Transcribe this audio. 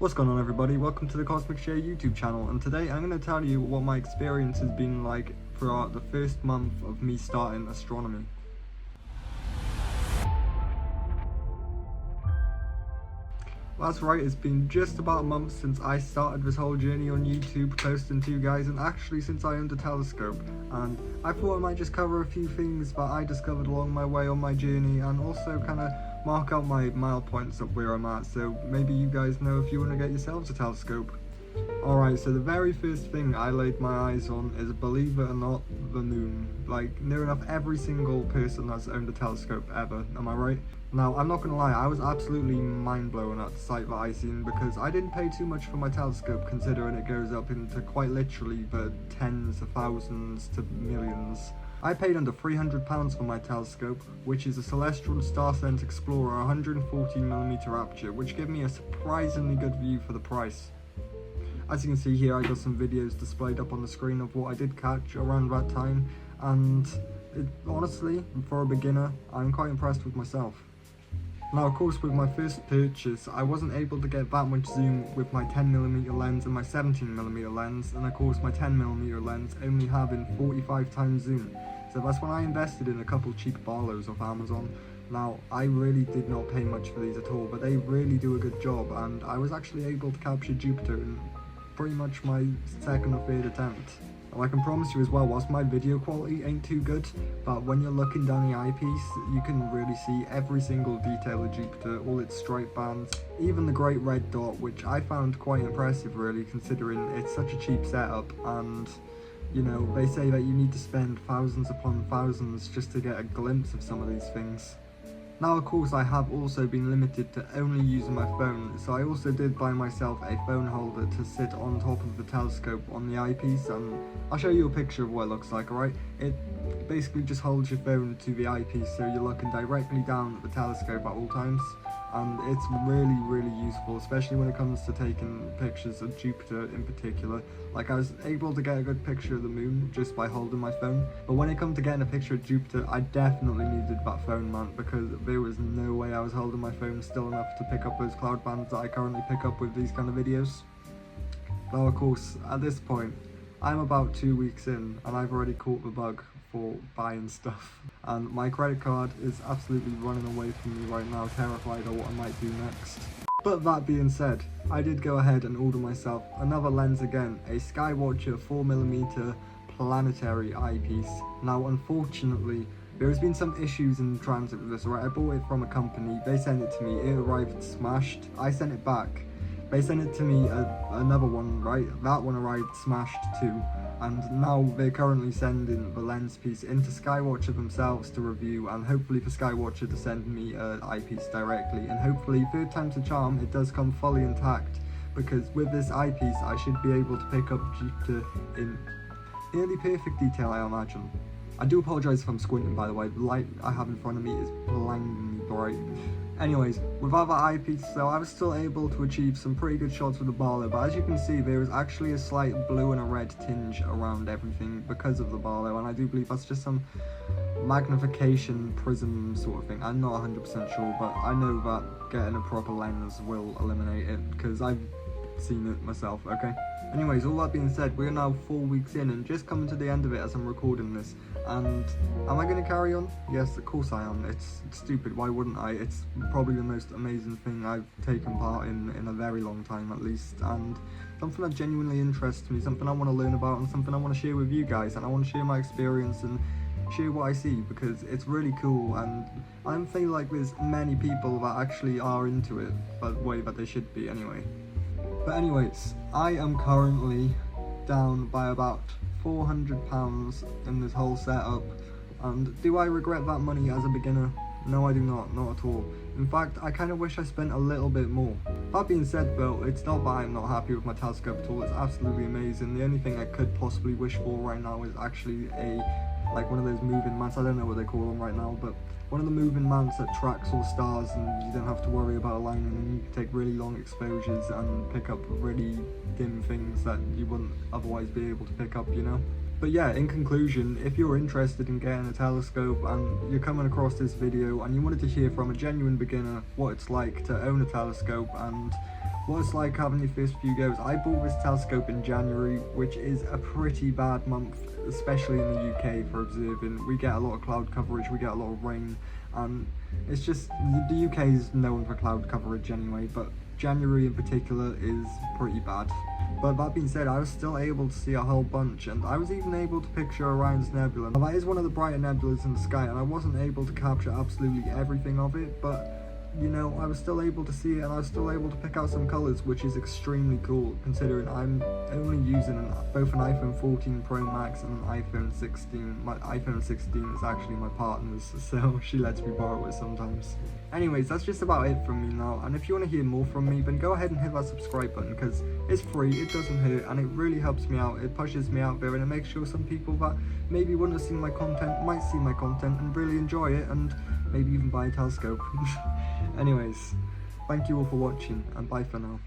What's going on, everybody? Welcome to the Cosmic Share YouTube channel, and today I'm going to tell you what my experience has been like throughout the first month of me starting astronomy. That's right, it's been just about a month since I started this whole journey on YouTube, posting to you guys, and actually since I owned a telescope. And I thought I might just cover a few things that I discovered along my way on my journey, and also kind of mark out my mile points of where I'm at, so maybe you guys know if you want to get yourselves a telescope. Alright, so the very first thing I laid my eyes on is, believe it or not, the moon. Like, near enough every single person has owned a telescope ever, am I right? Now, I'm not gonna lie, I was absolutely mind-blown at the sight that I seen, because I didn't pay too much for my telescope, considering it goes up into quite literally the tens of thousands to millions. I paid under £300 for my telescope, which is a Celestial Starsense Explorer 140mm aperture, which gave me a surprisingly good view for the price. As you can see here, I got some videos displayed up on the screen of what I did catch around that time, and honestly, for a beginner, I'm quite impressed with myself. Now, of course, with my first purchase, I wasn't able to get that much zoom with my 10mm lens and my 17mm lens, and of course my 10mm lens only having 45 times zoom. So that's when I invested in a couple cheap Barlows off Amazon. Now, I really did not pay much for these at all, but they really do a good job, and I was actually able to capture Jupiter in pretty much my second or third attempt. And I can promise you as well, whilst my video quality ain't too good, but when you're looking down the eyepiece, you can really see every single detail of Jupiter, all its stripe bands, even the great red dot, which I found quite impressive really, considering it's such a cheap setup, and you know, they say that you need to spend thousands upon thousands just to get a glimpse of some of these things. Now, of course, I have also been limited to only using my phone, so I also did buy myself a phone holder to sit on top of the telescope on the eyepiece, and I'll show you a picture of what it looks like, alright? It basically just holds your phone to the eyepiece, so you're looking directly down at the telescope at all times, and it's really useful, especially when it comes to taking pictures of Jupiter in particular. Like, I was able to get a good picture of the moon just by holding my phone, but when it comes to getting a picture of Jupiter, I definitely needed that phone mount, because there was no way I was holding my phone still enough to pick up those cloud bands that I currently pick up with these kind of videos. Now, of course, at this point, I'm about 2 weeks in, and I've already caught the bug for buying stuff, and my credit card is absolutely running away from me right now, terrified of what I might do next. But that being said, I did go ahead and order myself another lens again, a Skywatcher 4mm planetary eyepiece. Now, unfortunately, there has been some issues in transit with this, right? I bought it from a company, they sent it to me, it arrived smashed, I sent it back. They sent it to me, another one, right? That one arrived smashed too, and now they're currently sending the lens piece into Skywatcher themselves to review, and hopefully for Skywatcher to send me an eyepiece directly, and hopefully, third time's a charm, it does come fully intact, because with this eyepiece I should be able to pick up Jupiter in nearly perfect detail, I imagine. I do apologise if I'm squinting, by the way, the light I have in front of me is blindingly bright. Anyways, without that eyepiece, so I was still able to achieve some pretty good shots with the Barlow, but as you can see, there is actually a slight blue and a red tinge around everything because of the Barlow, and I do believe that's just some magnification prism sort of thing. I'm not 100% sure, but I know that getting a proper lens will eliminate it, because I've seen it myself, okay? Anyways, all that being said, we're now 4 weeks in and just coming to the end of it as I'm recording this, and am I going to carry on? Yes, of course I am. It's stupid, why wouldn't I? It's probably the most amazing thing I've taken part in a very long time at least, and something that genuinely interests me, something I want to learn about, and something I want to share with you guys, and I want to share my experience and share what I see, because it's really cool, and I don't feel like there's many people that actually are into it the way that they should be anyway. But anyways, I am currently down by about £400 in this whole setup, and do I regret that money as a beginner? No, I do not at all. In fact, I kind of wish I spent a little bit more. That being said though, it's not that I'm not happy with my telescope at all, it's absolutely amazing. The only thing I could possibly wish for right now is actually like one of those moving mounts, I don't know what they call them right now, but one of the moving mounts that tracks all stars, and you don't have to worry about aligning, and you can take really long exposures and pick up really dim things that you wouldn't otherwise be able to pick up, you know? But yeah, in conclusion, if you're interested in getting a telescope and you're coming across this video and you wanted to hear from a genuine beginner what it's like to own a telescope and what it's like having your first few goes, I bought this telescope in January, which is a pretty bad month, especially in the UK for observing. We get a lot of cloud coverage, we get a lot of rain, and it's just, the UK is known for cloud coverage anyway, but January in particular is pretty bad. But that being said, I was still able to see a whole bunch, and I was even able to picture Orion's Nebula. Now, that is one of the brighter nebulas in the sky, and I wasn't able to capture absolutely everything of it, but you know, I was still able to see it, and I was still able to pick out some colours, which is extremely cool, considering I'm only using both an iPhone 14 Pro Max and an iPhone 16. My iPhone 16 is actually my partner's, so she lets me borrow it sometimes. Anyways, that's just about it from me now, and if you want to hear more from me, then go ahead and hit that subscribe button, because it's free, it doesn't hurt, and it really helps me out. It pushes me out there, and it makes sure some people that maybe wouldn't have seen my content might see my content and really enjoy it, and maybe even buy a telescope. Anyways, thank you all for watching, and bye for now.